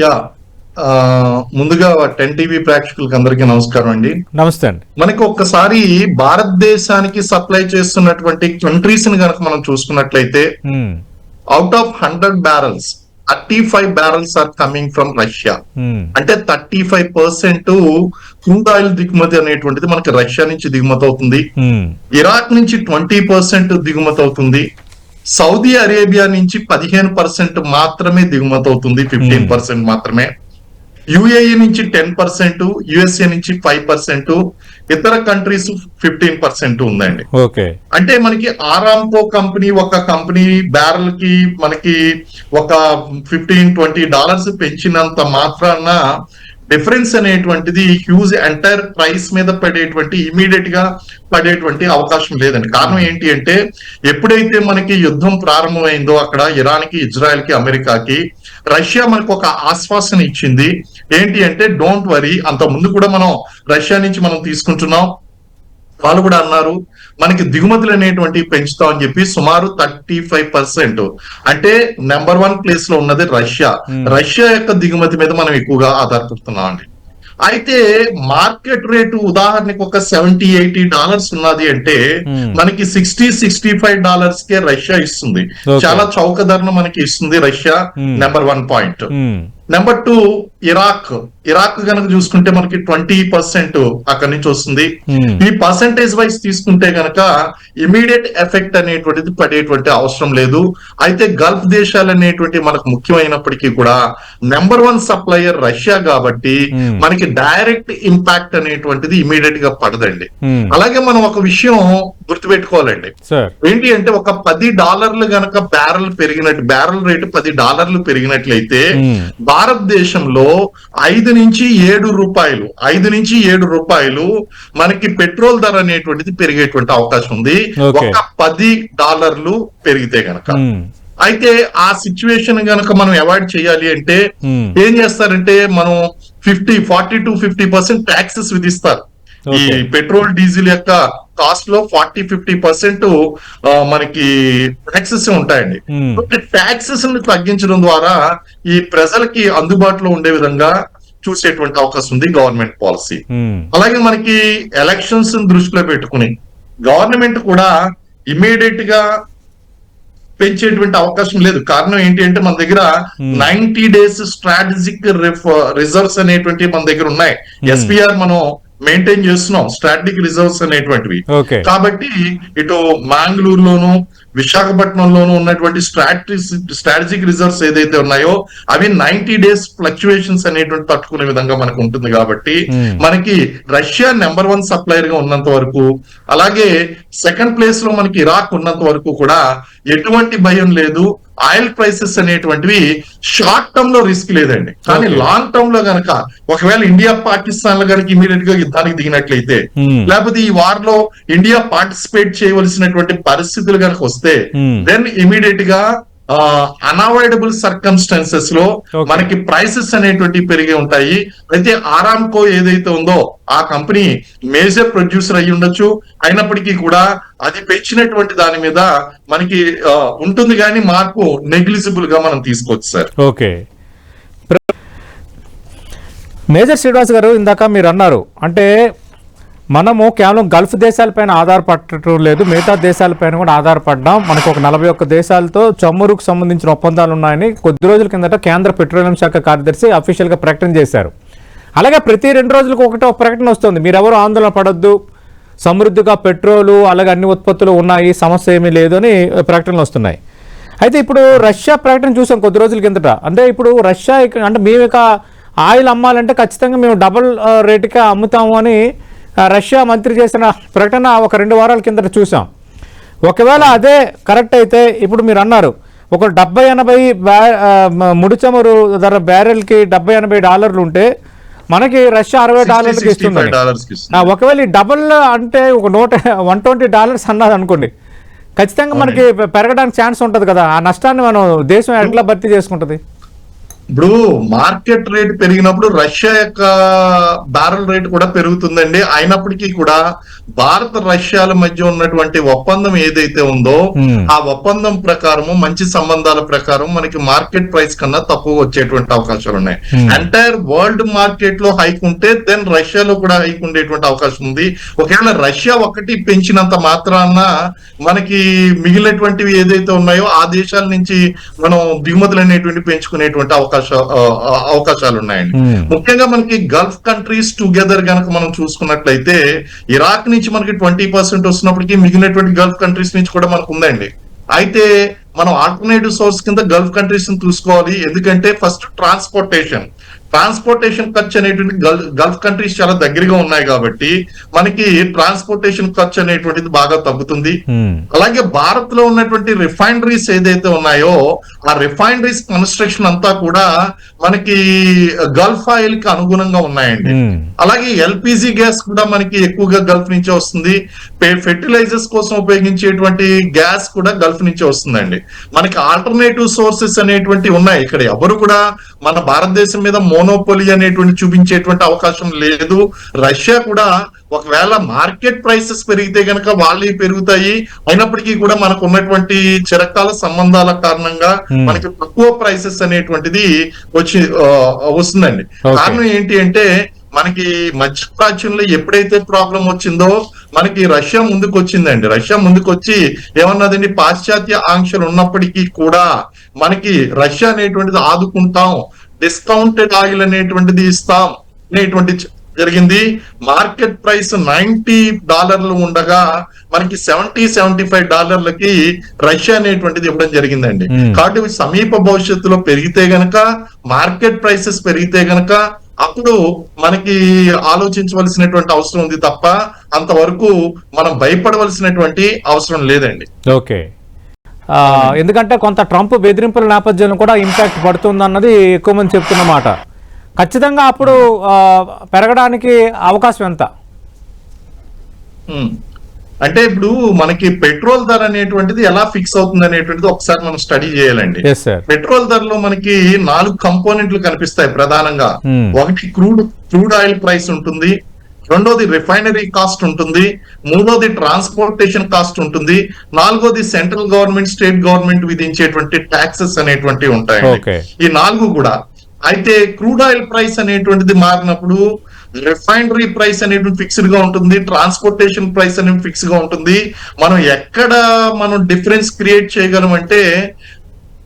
Yeah ముందుగా 10 TV ప్రేక్షకులకి అందరికీ నమస్కారం అండి. నమస్తే అండి. మనకి ఒక్కసారి భారతదేశానికి సప్లై చేస్తున్నటువంటి కంట్రీస్ ని కనుక మనం చూసుకున్నట్లయితే out of 100 barrels 35 barrels are coming from Russia. అంటే 35% క్రూడ్ ఆయిల్ దిగుమతి అనేటువంటిది మనకి రష్యా నుంచి దిగుమతి అవుతుంది. ఇరాక్ నుంచి 20% దిగుమతి అవుతుంది. సౌదీ అరేబియా నుంచి 15% మాత్రమే దిగుమతి అవుతుంది, 15% మాత్రమే. యుఏఈ నుంచి 10%, యుఎస్ఏ నుంచి 5%, ఇతర కంట్రీస్ 15% ఉందండి. అంటే మనకి ఆరాంకో కంపెనీ ఒక కంపెనీ బ్యారల్ కి మనకి ఒక $15-20 పెంచినంత మాత్రాన డిఫరెన్స్ అనేటువంటిది హ్యూజ్ ఎంటైర్ ప్రైస్ మీద పడేటువంటి ఇమీడియట్ గా పడేటువంటి అవకాశం లేదండి. కారణం ఏంటి అంటే ఎప్పుడైతే మనకి యుద్ధం ప్రారంభమైందో అక్కడ ఇరాన్ కి, ఇజ్రాయెల్ కి, అమెరికాకి రష్యా మనకు ఒక ఆశ్వాసన ఇచ్చింది. ఏంటి అంటే డోంట్ వరీ, అంత ముందు కూడా మనం రష్యా నుంచి మనం తీసుకుంటున్నాం, వాళ్ళు కూడా అన్నారు మనకి దిగుమతులు అనేటువంటి పెంచుతాం అని చెప్పి. సుమారు 35%, అంటే నెంబర్ 1 ప్లేస్ లో ఉన్నది రష్యా. రష్యా యొక్క దిగుమతి మీద మనం ఎక్కువగా ఆధారపడుతున్నాం అండి. అయితే మార్కెట్ రేటు ఉదాహరణకి ఒక $70-80 ఉన్నది అంటే మనకి $60-65 కే రష్యా ఇస్తుంది. చాలా చౌక ధరను మనకి ఇస్తుంది Russia. Number 1 point. Number 2 Iraq కనుక చూసుకుంటే మనకి 20% అక్కడి నుంచి వస్తుంది. ఈ పర్సంటేజ్ వైజ్ తీసుకుంటే గనక ఇమీడియట్ ఎఫెక్ట్ అనేటువంటిది పడేటువంటి అవసరం లేదు. అయితే గల్ఫ్ దేశాలు అనేటువంటి మనకు ముఖ్యమైనప్పటికీ కూడా నెంబర్ 1 సప్లయర్ రష్యా కాబట్టి మనకి డైరెక్ట్ ఇంపాక్ట్ అనేటువంటిది ఇమీడియట్ గా పడదండి. అలాగే మనం ఒక విషయం గుర్తుపెట్టుకోవాలండి. ఏంటి అంటే ఒక $10 గనక బ్యారెల్ రేటు $10 పెరిగినట్లయితే భారతదేశంలో 5 నుంచి 7 రూపాయలు మనకి పెట్రోల్ ధర అనేటువంటిది పెరిగేటువంటి అవకాశం ఉంది, ఒక $10 పెరిగితే గనక. అయితే ఆ సిచ్యువేషన్ గనక మనం అవాయిడ్ చేయాలి అంటే ఏం చేస్తారంటే మనం 40-50% ట్యాక్సెస్ విధిస్తారు. ఈ పెట్రోల్ డీజిల్ యొక్క కాస్ట్ లో 40-50% మనకి ట్యాక్సెస్ ఉంటాయండి. ట్యాక్సెస్ తగ్గించడం ద్వారా ఈ ప్రజలకి అందుబాటులో ఉండే విధంగా చూసేటువంటి అవకాశం ఉంది గవర్నమెంట్ పాలసీ. అలాగే మనకి ఎలక్షన్స్ దృష్టిలో పెట్టుకుని గవర్నమెంట్ కూడా ఇమీడియట్ గా పెంచేటువంటి అవకాశం లేదు. కారణం ఏంటి అంటే మన దగ్గర 90 days స్ట్రాటజిక్ రిజర్వ్స్ అనేటువంటి మన దగ్గర ఉన్నాయి. ఎస్పీఆర్ మనం మెయింటైన్ చేస్తున్నాం, స్ట్రాటజిక్ రిజర్వ్స్ అనేటువంటివి. కాబట్టి ఇటు మంగళూరులోను, విశాఖపట్నంలోను ఉన్నటువంటి స్ట్రాటజిక్ రిజర్వ్స్ ఏదైతే ఉన్నాయో అవి 90 days ఫ్లక్చువేషన్స్ అనేటువంటి తట్టుకునే విధంగా మనకు ఉంటుంది. కాబట్టి మనకి రష్యా నెంబర్ 1 సప్లయర్ గా ఉన్నంత వరకు, అలాగే సెకండ్ ప్లేస్ లో మనకి ఇరాక్ ఉన్నంత వరకు కూడా ఎటువంటి భయం లేదు. ఆయిల్ ప్రైసెస్ అనేటువంటివి షార్ట్ టర్మ్ లో రిస్క్ లేదండి. కానీ లాంగ్ టర్మ్ లో గనక ఒకవేళ ఇండియా పాకిస్తాన్ లో కనుక ఇమీడియట్ గా యుద్ధానికి దిగినట్లయితే, లేకపోతే ఈ వార్ లో ఇండియా పార్టిసిపేట్ చేయవలసినటువంటి పరిస్థితులు కనుక వస్తే దెన్ ఇమీడియట్ గా అన్అవాయిడబుల్ సర్కమ్స్టాన్సెస్ లో మనకి ప్రైసెస్ అనేటువంటి పెరిగి ఉంటాయి. అయితే ఆరాంకో ఏదైతే ఉందో ఆ కంపెనీ మేజర్ ప్రొడ్యూసర్ అయి ఉండొచ్చు, అయినప్పటికీ కూడా అది పెంచినటువంటి దాని మీద మనకి ఉంటుంది కానీ మార్పు నెగ్లిజిబుల్ గా మనం తీసుకోవచ్చు సార్. ఓకే, మేజర్ శ్రీనివాస్ గారు, ఇందాక మీరు అన్నారు అంటే మనము కేవలం గల్ఫ్ దేశాలపైన ఆధారపడటం లేదు, మిగతా దేశాలపైన కూడా ఆధారపడ్డాం. మనకు ఒక 41 దేశాలతో చమురుకు సంబంధించిన ఒప్పందాలు ఉన్నాయని కొద్ది రోజుల కిందట కేంద్ర పెట్రోలియం శాఖ కార్యదర్శి అఫీషియల్గా ప్రకటన చేశారు. అలాగే ప్రతి 2 రోజులకు ఒక ప్రకటన వస్తుంది, మీరెవరు ఆందోళన పడొద్దు, సమృద్ధిగా పెట్రోలు అలాగే అన్ని ఉత్పత్తులు ఉన్నాయి, సమస్య ఏమీ లేదు అని ప్రకటనలు వస్తున్నాయి. అయితే ఇప్పుడు రష్యా ప్రకటన చూసాం కొద్ది రోజుల కిందట. అంటే ఇప్పుడు రష్యా అంటే మేము ఇక ఆయిల్ అమ్మాలంటే ఖచ్చితంగా మేము డబుల్ రేటుగా అమ్ముతాము అని రష్యా మంత్రి చేసిన ప్రకటన ఒక 2 వారాల కిందట చూసాం. ఒకవేళ అదే కరెక్ట్ అయితే ఇప్పుడు మీరు అన్నారు ఒక 70-80 ముడి చమురు ధర బ్యారెల్కి $70-80 ఉంటే మనకి రష్యా $60 ఇస్తుంది. ఒకవేళ ఈ డబుల్ అంటే ఒక $120 అన్నది అనుకోండి, ఖచ్చితంగా మనకి పెరగడానికి ఛాన్స్ ఉంటుంది కదా. ఆ నష్టాన్ని మనం దేశం ఎట్లా భర్తీ చేసుకుంటుంది? ఇప్పుడు మార్కెట్ రేట్ పెరిగినప్పుడు రష్యా యొక్క బ్యారెల్ రేట్ కూడా పెరుగుతుందండి. అయినప్పటికీ కూడా భారత రష్యాల మధ్య ఉన్నటువంటి ఒప్పందం ఏదైతే ఉందో ఆ ఒప్పందం ప్రకారము మంచి సంబంధాల ప్రకారం మనకి మార్కెట్ ప్రైస్ కన్నా తక్కువ వచ్చేటువంటి అవకాశాలు ఉన్నాయి. ఎంటైర్ వరల్డ్ మార్కెట్ లో హైక్ ఉంటే దెన్ రష్యాలో కూడా హైక్ ఉండేటువంటి అవకాశం ఉంది. ఒకవేళ రష్యా ఒకటి పెంచినంత మాత్రాన మనకి మిగిలినటువంటివి ఏదైతే ఉన్నాయో ఆ దేశాల నుంచి మనం దిగుమతులు అనేటువంటి పెంచుకునేటువంటి అవకాశాలు ఉన్నాయండి. ముఖ్యంగా మనకి గల్ఫ్ కంట్రీస్ టుగెదర్ గనక మనం చూసుకున్నట్లయితే ఇరాక్ నుంచి మనకి 20% వస్తున్నప్పటికీ మిగిలినటువంటి గల్ఫ్ కంట్రీస్ నుంచి కూడా మనకు ఉందండి. అయితే మనం ఆల్టర్నేటివ్ సోర్స్ కింద గల్ఫ్ కంట్రీస్ ని చూసుకోవాలి. ఎందుకంటే ఫస్ట్ ట్రాన్స్పోర్టేషన్ ఖర్చు అనేటువంటి గల్ఫ్ కంట్రీస్ చాలా దగ్గరగా ఉన్నాయి కాబట్టి మనకి ట్రాన్స్పోర్టేషన్ ఖర్చు అనేటువంటిది బాగా తగ్గుతుంది. అలాగే భారత్ లో ఉన్నటువంటి రిఫైనరీస్ ఏదైతే ఉన్నాయో ఆ రిఫైనరీస్ కన్స్ట్రక్షన్ అంతా కూడా మనకి గల్ఫ్ ఆయిల్ కి అనుగుణంగా ఉన్నాయండి. అలాగే ఎల్పిజి గ్యాస్ కూడా మనకి ఎక్కువగా గల్ఫ్ నుంచే వస్తుంది. ఫెర్టిలైజర్స్ కోసం ఉపయోగించేటువంటి గ్యాస్ కూడా గల్ఫ్ నుంచే వస్తుందండి. మనకి ఆల్టర్నేటివ్ సోర్సెస్ అనేటువంటి ఉన్నాయి. ఇక్కడ ఎవరు కూడా మన భారతదేశం మీద మోనోపోలీ అనేటువంటి చూపించేటువంటి అవకాశం లేదు. రష్యా కూడా ఒకవేళ మార్కెట్ ప్రైసెస్ పెరిగితే కనుక వాళ్ళే పెరుగుతాయి. అయినప్పటికీ కూడా మనకు ఉన్నటువంటి చిరకాల సంబంధాల కారణంగా మనకి తక్కువ ప్రైసెస్ అనేటువంటిది వస్తుందండి. కారణం ఏంటి అంటే మనకి మధ్య ప్రాచ్యంలో ఎప్పుడైతే ప్రాబ్లం వచ్చిందో మనకి రష్యా ముందుకు వచ్చిందండి. రష్యా ముందుకు వచ్చి ఏమన్నదండి, పాశ్చాత్య ఆంక్షలు ఉన్నప్పటికీ కూడా మనకి రష్యా అనేటువంటిది ఆదుకుంటాం, డిస్కౌంటెడ్ ఆయిల్ అనేటువంటిది ఇస్తాం అనేటువంటి జరిగింది. మార్కెట్ ప్రైస్ $90 ఉండగా మనకి $70-75 రష్యా అనేటువంటిది ఇవ్వడం జరిగిందండి. కాబట్టి సమీప భవిష్యత్తులో పెరిగితే గనక, మార్కెట్ ప్రైసెస్ పెరిగితే గనక అప్పుడు మనకి ఆలోచించవలసినటువంటి అవసరం ఉంది తప్ప అంతవరకు మనం భయపడవలసినటువంటి అవసరం లేదండి. ఓకే, ఎందుకంటే కొంత ట్రంప్ బెదిరింపుల నేపథ్యంలో కూడా ఇంపాక్ట్ పడుతుంది అన్నది ఎక్కువ మంది చెప్తున్న మాట. ఖచ్చితంగా అప్పుడు పెరగడానికి అవకాశం ఎంత? అంటే ఇప్పుడు మనకి పెట్రోల్ ధర అనేటువంటిది ఎలా ఫిక్స్ అవుతుంది అనేటువంటిది ఒకసారి మనం స్టడీ చేయాలండి. పెట్రోల్ ధరలో మనకి 4 కంపోనెంట్లు కనిపిస్తాయి ప్రధానంగా. ఒకటి క్రూడ్ ఆయిల్ ప్రైస్ ఉంటుంది, రెండోది రిఫైనరీ కాస్ట్ ఉంటుంది, మూడోది ట్రాన్స్పోర్టేషన్ కాస్ట్ ఉంటుంది, నాలుగోది సెంట్రల్ గవర్నమెంట్ స్టేట్ గవర్నమెంట్ విధించేటువంటి ట్యాక్సెస్ అనేటువంటివి ఉంటాయి. ఈ 4 కూడా. అయితే క్రూడ్ ఆయిల్ ప్రైస్ అనేటువంటిది మారినప్పుడు రిఫైనరీ ప్రైస్ అనేది ఫిక్స్డ్ గా ఉంటుంది, ట్రాన్స్పోర్టేషన్ ప్రైస్ అనేది ఫిక్స్ గా ఉంటుంది. మనం ఎక్కడ డిఫరెన్స్ క్రియేట్ చేయగలం అంటే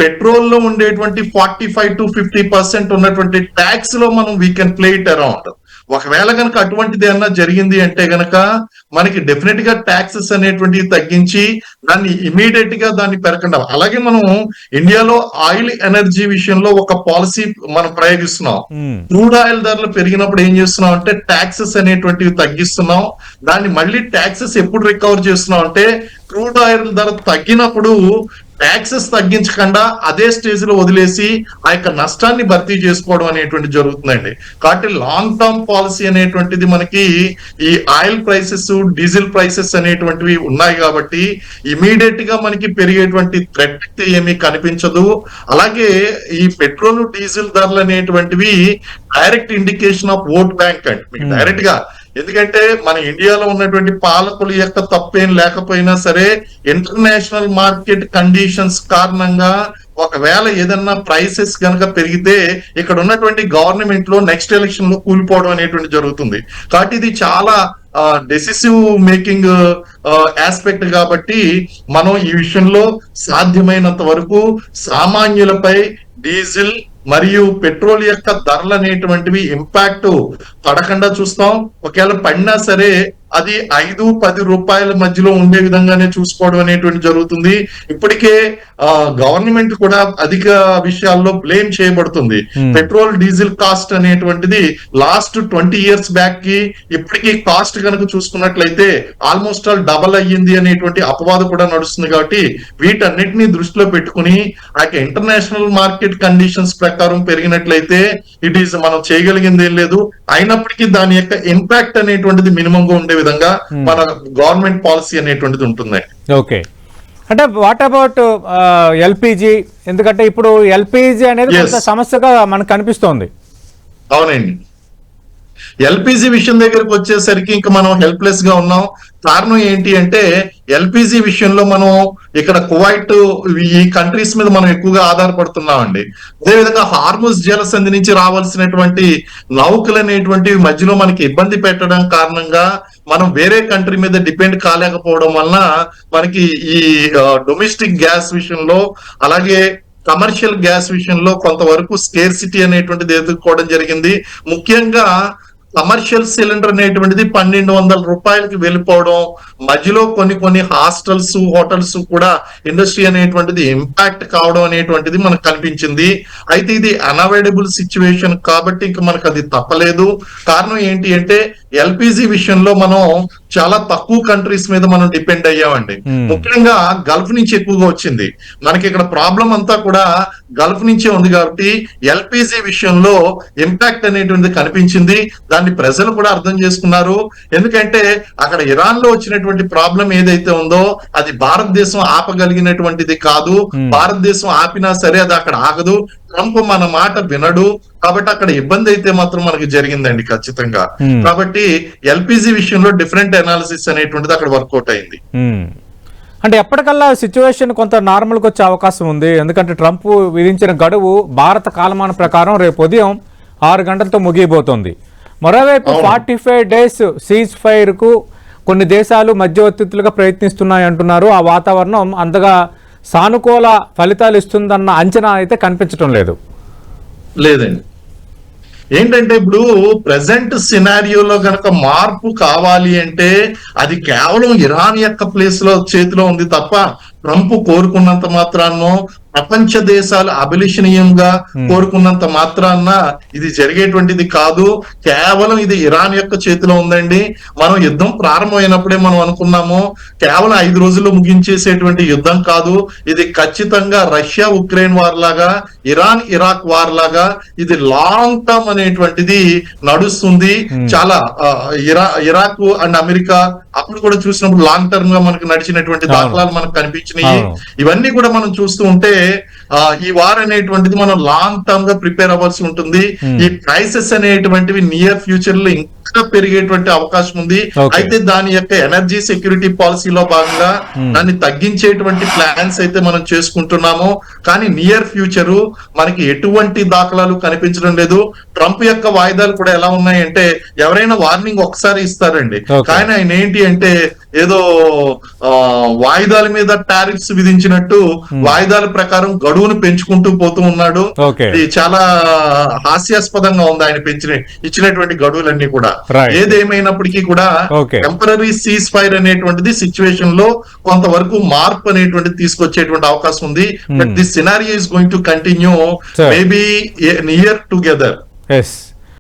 పెట్రోల్ లో ఉండేటువంటి 45-50% ఉన్నటువంటి ట్యాక్స్ లో మనం we can play it around. ఒకవేళ కనుక అటువంటిది ఏమన్నా జరిగింది అంటే గనక మనకి డెఫినెట్ గా ట్యాక్సెస్ అనేటువంటివి తగ్గించి దాన్ని ఇమీడియట్ గా దాన్ని పెరగకుండా. అలాగే మనం ఇండియాలో ఆయిల్ ఎనర్జీ విషయంలో ఒక పాలసీ మనం ప్రయోగిస్తున్నాం. క్రూడ్ ఆయిల్ ధరలు పెరిగినప్పుడు ఏం చేస్తున్నాం అంటే ట్యాక్సెస్ అనేటువంటివి తగ్గిస్తున్నాం. దాన్ని మళ్ళీ ట్యాక్సెస్ ఎప్పుడు రికవర్ చేస్తున్నాం అంటే క్రూడ్ ఆయిల్ ధర తగ్గినప్పుడు ట్యాక్సెస్ తగ్గించకుండా అదే స్టేజ్ లో వదిలేసి ఆ యొక్క నష్టాన్ని భర్తీ చేసుకోవడం అనేటువంటి జరుగుతుందండి. కాబట్టి లాంగ్ టర్మ్ పాలసీ అనేటువంటిది మనకి ఈ ఆయిల్ ప్రైసెస్, డీజిల్ ప్రైసెస్ అనేటువంటివి ఉన్నాయి కాబట్టి ఇమీడియట్ గా మనకి పెరిగేటువంటి థ్రెట్ ఏమీ కనిపించదు. అలాగే ఈ పెట్రోల్, డీజిల్ ధరలు అనేటువంటివి direct indication of vote bank అండి మీకు డైరెక్ట్ గా. ఎందుకంటే మన ఇండియాలో ఉన్నటువంటి పాలకుల యొక్క తప్పేం లేకపోయినా సరే ఇంటర్నేషనల్ మార్కెట్ కండిషన్స్ కారణంగా ఒకవేళ ఏదన్నా ప్రైసెస్ కనుక పెరిగితే ఇక్కడ ఉన్నటువంటి గవర్నమెంట్ లో నెక్స్ట్ ఎలక్షన్ లో కూలిపోవడం అనేటువంటి జరుగుతుంది. కాబట్టి ఇది చాలా డెసిసివ్ మేకింగ్ ఆస్పెక్ట్ కాబట్టి మనం ఈ విషయంలో సాధ్యమైనంత వరకు సామాన్యులపై డీజిల్ మరియు పెట్రోల్ యొక్క ధరలు అనేటువంటివి ఇంపాక్ట్ పడకుండా చూస్తాం. ఒకవేళ పడినా సరే అది 5-10 రూపాయల మధ్యలో ఉండే విధంగానే చూసుకోవడం అనేటువంటి జరుగుతుంది. ఇప్పటికే గవర్నమెంట్ కూడా అధిక విషయాల్లో బ్లేమ్ చేయబడుతుంది. పెట్రోల్, డీజిల్ కాస్ట్ అనేటువంటిది లాస్ట్ 20 years బ్యాక్ కి ఇప్పటికీ కాస్ట్ కనుక చూసుకున్నట్లయితే ఆల్మోస్ట్ ఆల్ డబల్ అయ్యింది అనేటువంటి అపవాదం కూడా నడుస్తుంది. కాబట్టి వీటన్నిటిని దృష్టిలో పెట్టుకుని ఆ ఇంటర్నేషనల్ మార్కెట్ కండిషన్స్ ప్రకారం పెరిగినట్లయితే ఇట్ ఈస్ మనం చేయగలిగింది ఏం లేదు. అయినప్పటికీ దాని యొక్క ఇంపాక్ట్ అనేటువంటిది మినిమం గా ఉండే విధంగా మన గవర్నమెంట్ పాలసీ అనేటువంటిది ఉంటుంది. ఓకే, అంటే వాట్ అబౌట్ ఎల్పిజి? ఎందుకంటే ఇప్పుడు ఎల్పిజి అనేది కొంత సమస్యగా మనకు కనిపిస్తోంది. అవునండి, ఎల్పిజి విషయం దగ్గరకు వచ్చేసరికి ఇంకా మనం హెల్ప్లెస్ గా ఉన్నాం. కారణం ఏంటి అంటే ఎల్పిజి విషయంలో మనం ఇక్కడ కువైట్ ఈ కంట్రీస్ మీద మనం ఎక్కువగా ఆధారపడుతున్నామండి. అదేవిధంగా హార్ముజ్ జలసంధి నుంచి రావాల్సినటువంటి నౌకలు అనేటువంటివి మధ్యలో మనకి ఇబ్బంది పెట్టడం కారణంగా మనం వేరే కంట్రీ మీద డిపెండ్ కాలేకపోవడం వలన మనకి ఈ డొమెస్టిక్ గ్యాస్ విషయంలో అలాగే కమర్షియల్ గ్యాస్ విషయంలో కొంతవరకు స్కేర్సిటీ అనేటువంటిది ఎదుర్కోవడం జరిగింది. ముఖ్యంగా కమర్షియల్ సిలిండర్ అనేటువంటిది 1200 రూపాయలకి వెళ్ళిపోవడం, మధ్యలో కొన్ని హాస్టల్స్ హోటల్స్ కూడా ఇండస్ట్రీ అనేటువంటిది ఇంపాక్ట్ కావడం అనేటువంటిది మనకు కనిపించింది. అయితే ఇది అన్అవాయిడబుల్ సిచ్యువేషన్ కాబట్టి ఇంకా మనకు అది తప్పలేదు. కారణం ఏంటి అంటే ఎల్పిజి విషయంలో మనం చాలా తక్కువ కంట్రీస్ మీద మనం డిపెండ్ అయ్యామండి. ముఖ్యంగా గల్ఫ్ నుంచి ఎక్కువగా వచ్చింది మనకి. ఇక్కడ ప్రాబ్లం అంతా కూడా గల్ఫ్ నుంచే ఉంది కాబట్టి ఎల్పిజి విషయంలో ఇంపాక్ట్ అనేటువంటిది కనిపించింది. దాన్ని ప్రజలు కూడా అర్థం చేసుకున్నారు. ఎందుకంటే అక్కడ ఇరాన్ లో వచ్చినటువంటి ప్రాబ్లం ఏదైతే ఉందో అది భారతదేశం ఆపగలిగినటువంటిది కాదు. భారతదేశం ఆపినా సరే అది అక్కడ ఆగదు. ట్రంప్ మన మాట వినడు. కాబట్టి అక్కడ ఇబ్బంది అయితే మాత్రం మనకి జరిగిందండి ఖచ్చితంగా. కాబట్టి ఎల్పిజి విషయంలో డిఫరెంట్ అనాలిసిస్ అనేటువంటిది అక్కడ వర్కౌట్ అయింది. అంటే ఎప్పటికల్లా సిచ్యువేషన్ కొంత నార్మల్కి వచ్చే అవకాశం ఉంది. ఎందుకంటే ట్రంప్ విధించిన గడువు భారత కాలమాన ప్రకారం రేపు ఉదయం 6 గంటలతో ముగియబోతోంది. మరోవైపు 45 days సీజ్ ఫైర్ కు కొన్ని దేశాలు మధ్యవర్తిత్తులుగా ప్రయత్నిస్తున్నాయి అంటున్నారు. ఆ వాతావరణం అంతగా సానుకూల ఫలితాలు ఇస్తుందన్న అంచనా అయితే కనిపించడం లేదండి. ఏంటంటే ఇప్పుడు ప్రెసెంట్ సినారియోలో గనక మార్పు కావాలి అంటే అది కేవలం ఇరాన్ యొక్క ప్లేస్ లో చేతిలో ఉంది తప్ప ట్రంప్ కోరుకున్నంత మాత్రాన్నో ప్రపంచ దేశాలు అభిలషణీయంగా కోరుకున్నంత మాత్రాన్న ఇది జరిగేటువంటిది కాదు. కేవలం ఇది ఇరాన్ యొక్క చేతిలో ఉందండి. మనం యుద్ధం ప్రారంభమైనప్పుడే మనం అనుకున్నాము కేవలం 5 రోజుల్లో ముగించేసేటువంటి యుద్ధం కాదు. ఇది ఖచ్చితంగా రష్యా ఉక్రెయిన్ వార్ లాగా, ఇరాన్ ఇరాక్ వార్ లాగా ఇది లాంగ్ టర్మ్ అనేటువంటిది నడుస్తుంది. చాలా ఇరాక్ అండ్ అమెరికా అప్పుడు కూడా చూసినప్పుడు లాంగ్ టర్మ్ గా మనకు నడిచినటువంటి దాఖలాలు మనకు కనిపించినాయి. ఇవన్నీ కూడా మనం చూస్తూ ఉంటే ఈ వార్ అనేటువంటిది మనం లాంగ్ టర్మ్ గా ప్రిపేర్ అవ్వాల్సి ఉంటుంది. ఈ ప్రైసెస్ అనేటువంటివి నియర్ ఫ్యూచర్ లో ఇంకా పెరిగేటువంటి అవకాశం ఉంది. అయితే దాని యొక్క ఎనర్జీ సెక్యూరిటీ పాలసీలో భాగంగా దాన్ని తగ్గించేటువంటి ప్లాన్స్ అయితే మనం చేసుకుంటున్నాము. కానీ నియర్ ఫ్యూచర్ మనకి ఎటువంటి దాఖలాలు కనిపించడం లేదు. ట్రంప్ యొక్క వాయిదాలు కూడా ఎలా ఉన్నాయంటే ఎవరైనా వార్నింగ్ ఒకసారి ఇస్తారండి, కానీ ఆయన ఏంటి అంటే ఏదో వాయిదాల మీద టారిఫ్స్ విధించినట్టు వాయిదాల ప్రకారం గడువును పెంచుకుంటూ పోతూ ఉన్నాడు. ఇది చాలా హాస్యాస్పదంగా ఉంది ఆయన ఇచ్చినటువంటి గడువులన్నీ కూడా. ఏదేమైనప్పటికీ కూడా టెంపరరీ సీజ్ ఫైర్ అనేటువంటిది సిచ్యువేషన్ లో కొంతవరకు మార్పు అనేటువంటిది తీసుకొచ్చేటువంటి అవకాశం ఉంది. But this scenario is going to continue maybe near together.